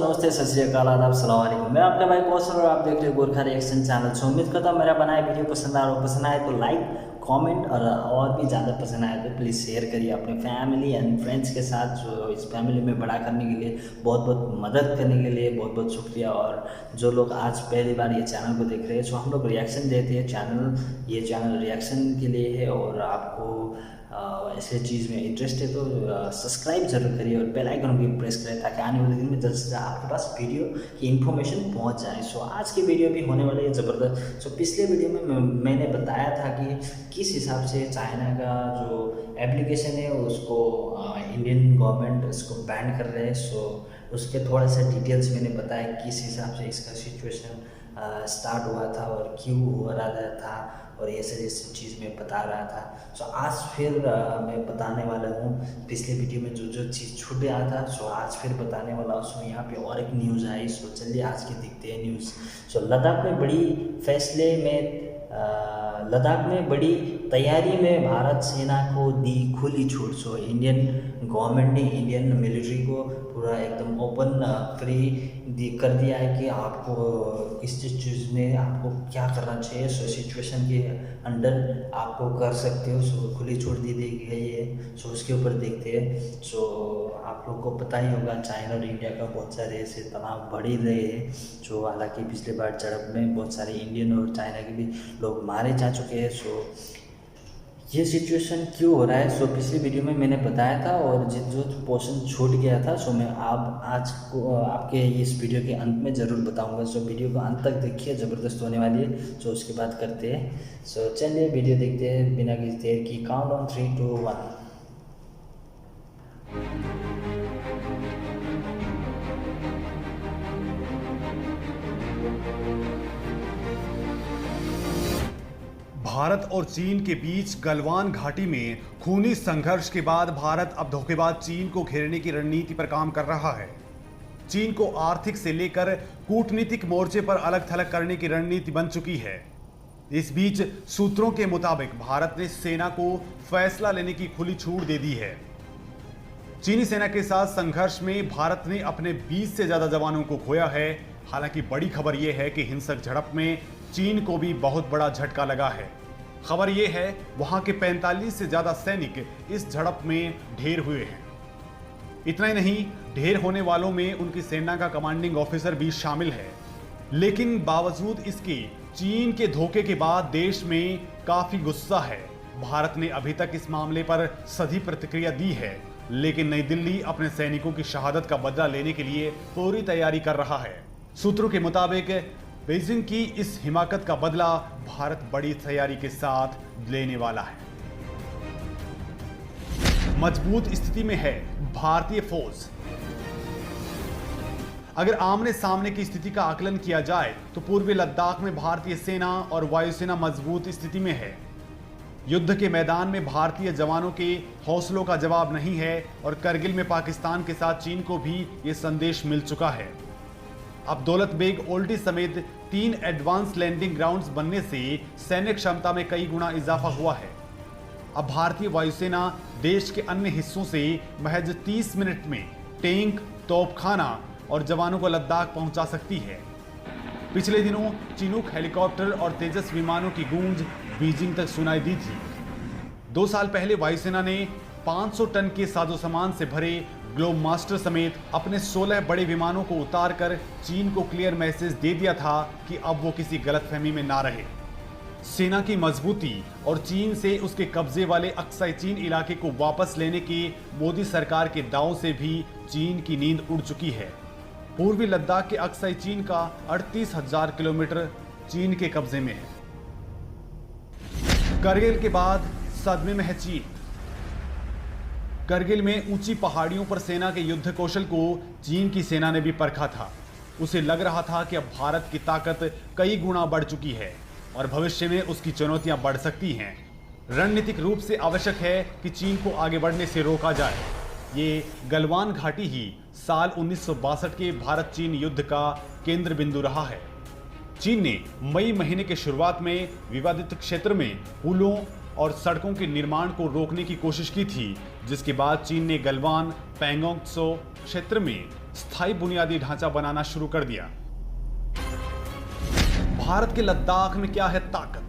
नमस्ते, सत श्री अकाल, आदाब, सलाम वालेकुम। मैं आपका भाई कौशल और आप देख रहे हैं गोरखा रिएक्शन चैनल। सो उम्मीद करता हूँ मेरा बनाया वीडियो पसंद आए, और पसंद आए तो लाइक, कमेंट और भी ज़्यादा पसंद आए तो प्लीज़ शेयर करिए अपने फैमिली एंड फ्रेंड्स के साथ, जो इस फैमिली में बड़ा करने के लिए, बहुत बहुत मदद करने के लिए बहुत बहुत शुक्रिया। और जो लोग आज पहली बार ये चैनल को देख रहे हैं, सो हम लोग रिएक्शन देते हैं ये चैनल रिएक्शन के लिए है। और आपको ऐसे चीज़ में इंटरेस्ट है तो सब्सक्राइब जरूर करिए और बेल आइकन भी प्रेस करें, ताकि आने वाले दिन में जल्द से जल्द आपके पास वीडियो की इन्फॉर्मेशन पहुंच जाए। सो आज की वीडियो भी होने वाली है ज़बरदस्त। सो पिछले वीडियो में मैंने बताया था कि किस हिसाब से चाइना का जो एप्लीकेशन है उसको इंडियन गवर्नमेंट इसको बैन कर रहे हैं। सो उसके थोड़ा सा डिटेल्स मैंने बताया किस हिसाब से इसका सिचुएशन स्टार्ट हुआ था और क्यों हो रहा था, और ये सारी चीज़ मैं बता रहा था। सो आज फिर मैं बताने वाला हूँ पिछले वीडियो में जो जो चीज़ छूट गया था, सो आज फिर बताने वाला हूँ। सो यहाँ पे और एक न्यूज़ आई, सो चलिए आज की देखते हैं न्यूज़। सो लद्दाख में बड़ी तैयारी में भारत सेना को दी खुली छूट। सो इंडियन गवर्नमेंट ने इंडियन मिलिट्री को पूरा एकदम ओपन फ्री कर दिया है कि आपको किस चीज़ में आपको क्या करना चाहिए। सो सिचुएशन के अंडर आपको कर सकते हो। सो खुली छूट दी गई है। सो उसके ऊपर देखते हैं। सो आप लोग को पता ही होगा चाइना और इंडिया का बहुत सारे ऐसे तनाव बढ़ ही रहे हैं। जो हालांकि पिछले बार झड़प में बहुत सारे इंडियन और चाइना के भी लोग मारे जा चुके हैं। सो ये सिचुएशन क्यों हो रहा है, सो पिछली वीडियो में मैंने बताया था, और जो पोर्शन छूट गया था सो मैं आज को आपके इस वीडियो के अंत में ज़रूर बताऊंगा। सो वीडियो को अंत तक देखिए, ज़बरदस्त होने वाली है। सो उसके बाद करते हैं। सो चलिए वीडियो देखते हैं बिना किसी देर की। काउंटडाउन 3, 2, 1। भारत और चीन के बीच गलवान घाटी में खूनी संघर्ष के बाद भारत अब धोखेबाज चीन को घेरने की रणनीति पर काम कर रहा है। चीन को आर्थिक से लेकर कूटनीतिक मोर्चे पर अलग थलग करने की रणनीति बन चुकी है। इस बीच सूत्रों के मुताबिक भारत ने सेना को फैसला लेने की खुली छूट दे दी है। चीनी सेना के साथ संघर्ष में भारत ने अपने 20 से ज्यादा जवानों को खोया है। हालांकि बड़ी खबर यह है कि हिंसक झड़प में चीन को भी बहुत बड़ा झटका लगा है। खबर यह है वहां के 45 से ज्यादा सैनिक इस झड़प में ढेर हुए हैं। इतना ही नहीं, ढेर होने वालों में उनकी सेना का कमांडिंग ऑफिसर भी शामिल है। लेकिन बावजूद इसके चीन के धोखे के बाद देश में काफी गुस्सा है। भारत ने अभी तक इस मामले पर सधी प्रतिक्रिया दी है, लेकिन नई दिल्ली अपने सैनिकों की शहादत का बदला लेने के लिए पूरी तैयारी कर रहा है। सूत्रों के मुताबिक बीजिंग की इस हिमाकत का बदला भारत बड़ी तैयारी के साथ लेने वाला है। मजबूत स्थिति में है भारतीय फौज। अगर आमने सामने की स्थिति का आकलन किया जाए तो पूर्वी लद्दाख में भारतीय सेना और वायुसेना मजबूत स्थिति में है। युद्ध के मैदान में भारतीय जवानों के हौसलों का जवाब नहीं है, और करगिल में पाकिस्तान के साथ चीन को भी यह संदेश मिल चुका है। अब दौलत बेग ओल्डी समेत 3 एडवांस लैंडिंग ग्राउंड्स बनने से सैन्य क्षमता में कई गुना इजाफा हुआ है। अब भारतीय वायुसेना देश के अन्य हिस्सों से महज 30 मिनट में टैंक, तोपखाना और जवानों को लद्दाख पहुंचा सकती है। पिछले दिनों चिनूक हेलीकॉप्टर और तेजस विमानों की गूंज बीजिंग तक सुनाई दी थी। 2 साल पहले वायुसेना ने 500 टन के साजोसामान से भरे ग्लोब मास्टर समेत अपने 16 बड़े विमानों को उतारकर चीन को क्लियर मैसेज दे दिया था कि अब वो किसी गलतफहमी में ना रहे। सेना की मजबूती और चीन से उसके कब्जे वाले अक्साई चीन इलाके को वापस लेने के मोदी सरकार के दावों से भी चीन की नींद उड़ चुकी है। पूर्वी लद्दाख के अक्साई चीन का 38,000 किलोमीटर चीन के कब्जे में है। करगिल के बाद सदमे में है चीन। करगिल में ऊंची पहाड़ियों पर सेना के युद्ध कौशल को चीन की सेना ने भी परखा था। उसे लग रहा था कि अब भारत की ताकत कई गुना बढ़ चुकी है और भविष्य में उसकी चुनौतियां बढ़ सकती हैं। रणनीतिक रूप से आवश्यक है कि चीन को आगे बढ़ने से रोका जाए। ये गलवान घाटी ही साल 1962 के भारत चीन युद्ध का केंद्र बिंदु रहा है। चीन ने मई महीने के शुरुआत में विवादित क्षेत्र में पुलों और सड़कों के निर्माण को रोकने की कोशिश की थी, जिसके बाद चीन ने गलवान पैंगोंग त्सो क्षेत्र में स्थायी बुनियादी ढांचा बनाना शुरू कर दिया। भारत के लद्दाख में क्या है ताकत?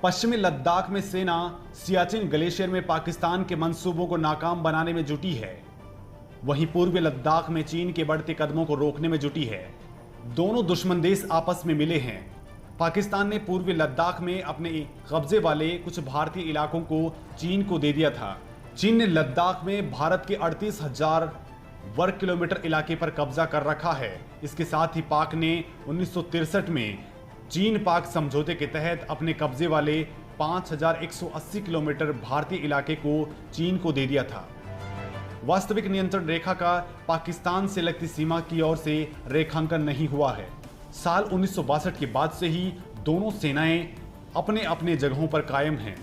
पश्चिमी लद्दाख में सेना सियाचिन ग्लेशियर में पाकिस्तान के मंसूबों को नाकाम बनाने में जुटी है। वहीं पूर्वी लद्दाख में चीन के बढ़ते कदमों को रोकने में जुटी है। दोनों दुश्मन देश आपस में मिले हैं। पाकिस्तान ने पूर्वी लद्दाख में अपने कब्जे वाले कुछ भारतीय इलाकों को चीन को दे दिया था। चीन ने लद्दाख में भारत के 38,000 वर्ग किलोमीटर इलाके पर कब्जा कर रखा है। इसके साथ ही पाक ने 1963 में चीन पाक समझौते के तहत अपने कब्जे वाले 5,180 किलोमीटर भारतीय इलाके को चीन को दे दिया था। वास्तविक नियंत्रण रेखा का पाकिस्तान से लगती सीमा की ओर से रेखांकन नहीं हुआ है। साल 1962 के बाद से ही दोनों सेनाएं अपने अपने जगहों पर कायम हैं।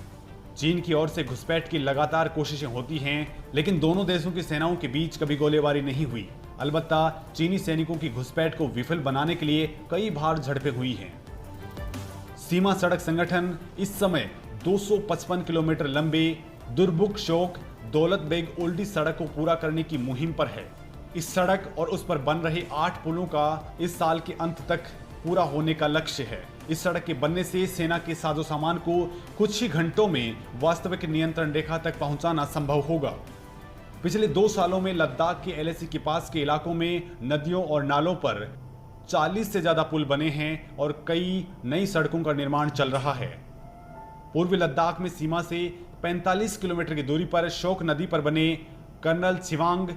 चीन की ओर से घुसपैठ की लगातार कोशिशें होती हैं, लेकिन दोनों देशों की सेनाओं के बीच कभी गोलीबारी नहीं हुई। अलबत्ता चीनी सैनिकों की घुसपैठ को विफल बनाने के लिए कई बार झड़पें हुई हैं। सीमा सड़क संगठन इस समय 255 किलोमीटर लंबे दुर्बुक शोक दौलत बेग ओल्डी सड़क को पूरा करने की मुहिम पर है। इस सड़क और उस पर बन रहे 8 पुलों का इस साल के अंत तक पूरा होने का लक्ष्य है। इस सड़क के बनने से सेना के साजो सामान को कुछ ही घंटों में वास्तविक नियंत्रण रेखा तक पहुंचाना संभव होगा। पिछले 2 सालों में लद्दाख के LAC के पास के इलाकों में नदियों और नालों पर 40 से ज्यादा पुल बने हैं और कई नई सड़कों का निर्माण चल रहा है। पूर्वी लद्दाख में सीमा से 45 किलोमीटर की दूरी पर शोक नदी पर बने कर्नल छिवांग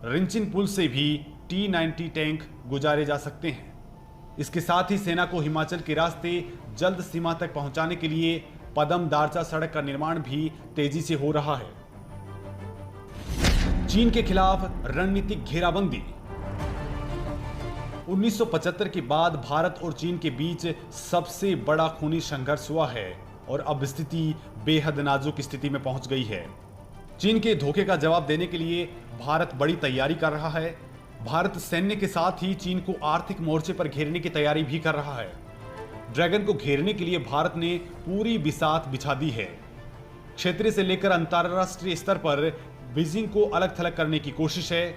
रिंचिन पुल से भी T-90 टैंक गुजारे जा सकते हैं। इसके साथ ही सेना को हिमाचल के रास्ते जल्द सीमा तक पहुंचाने के लिए पदम दारचा सड़क का निर्माण भी तेजी से हो रहा है। चीन के खिलाफ रणनीतिक घेराबंदी। 1975 के बाद भारत और चीन के बीच सबसे बड़ा खूनी संघर्ष हुआ है और अब स्थिति बेहद नाजुक स्थिति में पहुंच गई है। चीन के धोखे का जवाब देने के लिए भारत बड़ी तैयारी कर रहा है। भारत सैन्य के साथ ही चीन को आर्थिक मोर्चे पर घेरने की तैयारी भी कर रहा है। ड्रैगन को घेरने के लिए भारत ने पूरी बिसात बिछा दी है। क्षेत्रीय से लेकर अंतर्राष्ट्रीय स्तर पर बीजिंग को अलग थलग करने की कोशिश है।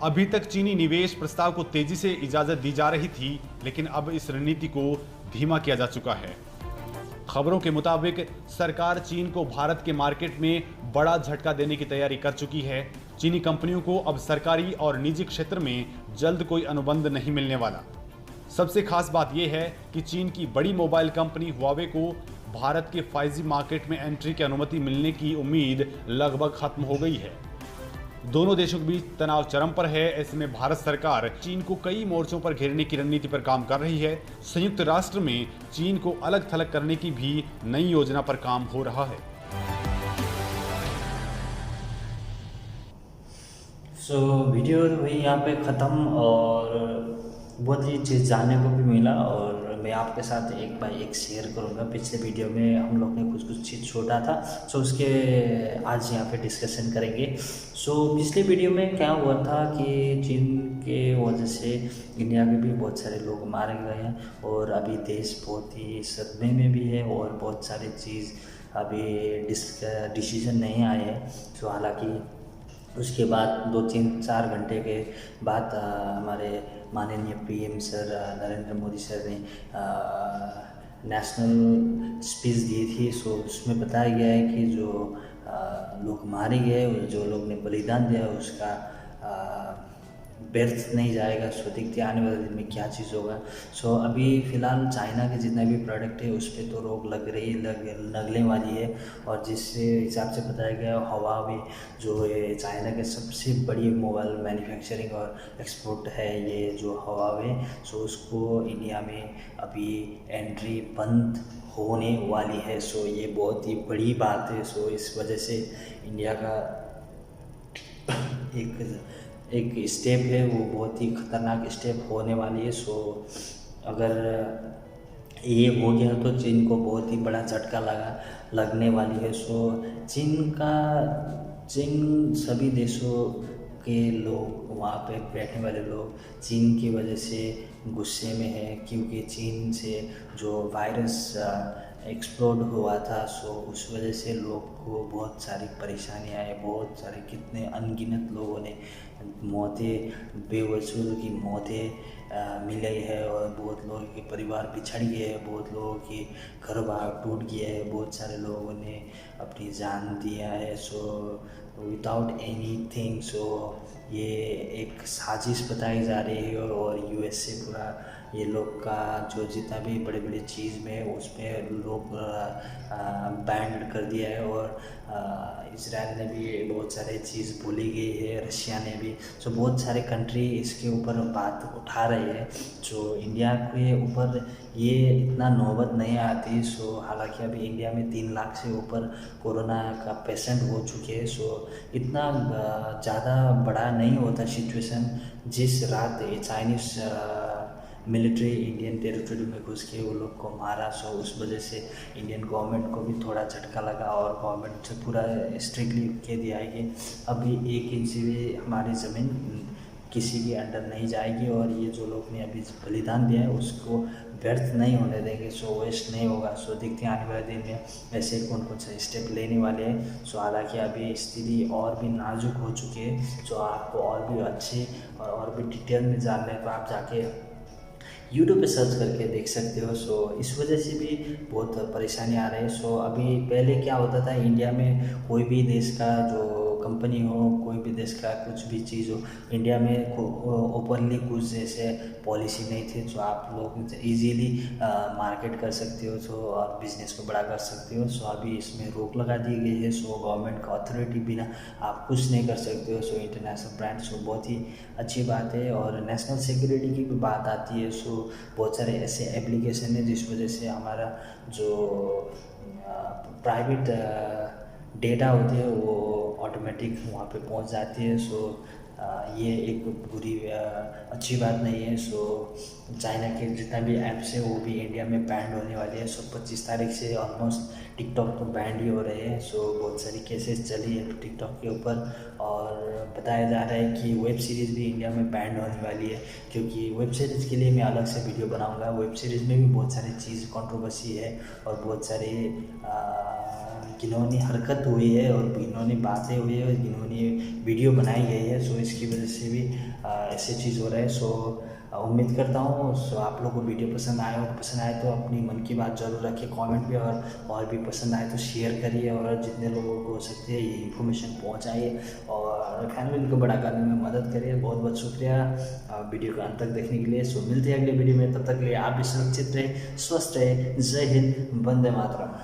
अभी तक चीनी निवेश प्रस्ताव को तेजी से इजाजत दी जा रही थी, लेकिन अब इस रणनीति को धीमा किया जा चुका है। खबरों के मुताबिक सरकार चीन को भारत के मार्केट में बड़ा झटका देने की तैयारी कर चुकी है। चीनी कंपनियों को अब सरकारी और निजी क्षेत्र में जल्द कोई अनुबंध नहीं मिलने वाला। सबसे खास बात यह है कि चीन की बड़ी मोबाइल कंपनी हुआवे को भारत के 5G मार्केट में एंट्री की अनुमति मिलने की उम्मीद लगभग खत्म हो गई है। दोनों देशों के बीच तनाव चरम पर है। ऐसे में भारत सरकार चीन को कई मोर्चों पर घेरने की रणनीति पर काम कर रही है। संयुक्त राष्ट्र में चीन को अलग थलग करने की भी नई योजना पर काम हो रहा है। वीडियो हुई यहाँ पे ख़त्म और बहुत ही चीज़ जानने को भी मिला और मैं आपके साथ एक बाय एक शेयर करूँगा। पिछले वीडियो में हम लोग ने कुछ चीज़ छोड़ा था, उसके आज यहाँ पे डिस्कशन करेंगे। पिछले वीडियो में क्या हुआ था कि चीन के वजह से इंडिया के भी बहुत सारे लोग मारे गए हैं और अभी देश बहुत ही सदमे में भी है और बहुत सारी चीज़ अभी डिसीजन नहीं आए हैं। हालांकि उसके बाद 2-3-4 घंटे के बाद हमारे माननीय PM sir Narendra Modi sir ने नेशनल स्पीच दी थी। उसमें बताया गया है कि जो लोग मारे गए, जो लोग ने बलिदान दिया उसका व्यर्थ नहीं जाएगा। देखते आने वाले दिन में क्या चीज़ होगा। अभी फ़िलहाल चाइना के जितना भी प्रोडक्ट है उस पर तो रोक लगने वाली है और जिस हिसाब से बताया गया हुआवे जो है चाइना के सबसे बड़ी मोबाइल मैन्युफैक्चरिंग और एक्सपोर्ट है ये जो हुआवे। उसको इंडिया में अभी एंट्री बंद होने वाली है। ये बहुत ही बड़ी बात है। इस वजह से इंडिया का एक स्टेप है वो बहुत ही ख़तरनाक स्टेप होने वाली है। अगर ये हो गया तो चीन को बहुत ही बड़ा झटका लगने वाली है। चीन सभी देशों के लोग वहाँ पे बैठने वाले लोग चीन की वजह से गुस्से में है, क्योंकि चीन से जो वायरस एक्सप्लोड हुआ था। सो उस वजह से लोग को बहुत सारी परेशानियाँ आई, बहुत सारे कितने अनगिनत लोगों ने मौतें, बेवजूल की मौतें मिली है और बहुत लोगों के परिवार बिछड़ गए हैं, बहुत लोगों के घर बार टूट गया है, बहुत सारे लोगों ने अपनी जान दिया है। सो विदाउट एनीथिंग, सो ये एक साजिश बताई जा रही है और यूएस से पूरा ये लोग का जो जितना भी बड़े बड़े चीज़ में उसमें लोग बैंड कर दिया है और इजराइल ने भी बहुत सारे चीज़ बोली गई है, रशिया ने भी। सो बहुत सारे कंट्री इसके ऊपर बात उठा रहे हैं। जो इंडिया के ऊपर ये इतना नौबत नहीं आती। सो हालांकि अभी इंडिया में 3 लाख से ऊपर कोरोना का पेशेंट हो चुके हैं। सो इतना ज़्यादा बड़ा नहीं होता सिचुएशन। जिस रात ये चाइनीज़ मिलिट्री इंडियन टेरिटरी में घुस के वो लोग को मारा, सो उस वजह से इंडियन गवर्नमेंट को भी थोड़ा झटका लगा और गवर्नमेंट से पूरा स्ट्रिक्टली कह दिया है कि अभी 1 इंच भी हमारी ज़मीन किसी के अंडर नहीं जाएगी और ये जो लोग ने अभी बलिदान दिया है उसको व्यर्थ नहीं होने देंगे। सो वेस्ट नहीं होगा। सो देखते हैं आने वाले दिन में ऐसे कौन कौन सा स्टेप लेने वाले हैं। सो हालांकि अभी स्थिति और भी नाजुक हो चुकी है। सो आपको और भी अच्छे और भी डिटेल में जानना है तो आप जाके यूट्यूब पे सर्च करके देख सकते हो। सो इस वजह से भी बहुत परेशानी आ रही है। सो अभी पहले क्या होता था, इंडिया में कोई भी देश का जो कंपनी हो, कोई भी देश का कुछ भी चीज़ हो, इंडिया में ओपनली कुछ जैसे पॉलिसी नहीं थी जो आप लोग इजीली मार्केट कर सकते हो तो और बिज़नेस को बड़ा कर सकते हो। सो अभी इसमें रोक लगा दी गई है। सो गवर्नमेंट का अथॉरिटी बिना आप कुछ नहीं कर सकते हो। सो इंटरनेशनल ब्रांड, सो बहुत ही अच्छी बात है। और नेशनल सिक्योरिटी की भी बात आती है। सो बहुत सारे ऐसे एप्लीकेशन है जिस वजह से हमारा जो प्राइवेट डेटा होती है वो ऑटोमेटिक वहाँ पे पहुँच जाती है। सो ये एक बुरी अच्छी बात नहीं है। सो चाइना के जितना भी ऐप्स है वो भी इंडिया में बैंड होने वाले हैं। सो 25 तारीख से ऑलमोस्ट टिकटॉक तो बैंड ही हो रहे हैं। सो बहुत सारी केसेस चली है टिकटॉक के ऊपर और बताया जा रहा है कि वेब सीरीज़ भी इंडिया में बैंड होने वाली है, क्योंकि वेब सीरीज़ के लिए मैं अलग से वीडियो बनाऊँगा। वेब सीरीज़ में भी बहुत सारी चीज़ कंट्रोवर्सी है और बहुत सारे जिन्होंने हरकत हुई है और जिन्होंने बातें हुई है और जिन्होंने वीडियो बनाई गई है। सो इसकी वजह से भी ऐसे चीज़ हो रहा है। सो उम्मीद करता हूँ सो आप लोगों को वीडियो पसंद आए हो। पसंद आए तो अपनी मन की बात ज़रूर रखिए कमेंट पे और भी पसंद आए तो शेयर करिए और जितने लोगों को हो सकते हैं ये इन्फॉर्मेशन पहुँचाइए और फैमिली को बड़ा करने में मदद करिए। बहुत बहुत शुक्रिया वीडियो को अंत तक देखने के लिए। सो मिलते हैं अगले वीडियो में, तब तक के लिए आप भी सुरक्षित रहे, स्वस्थ रहे। जय हिंद, वंदे मातरम।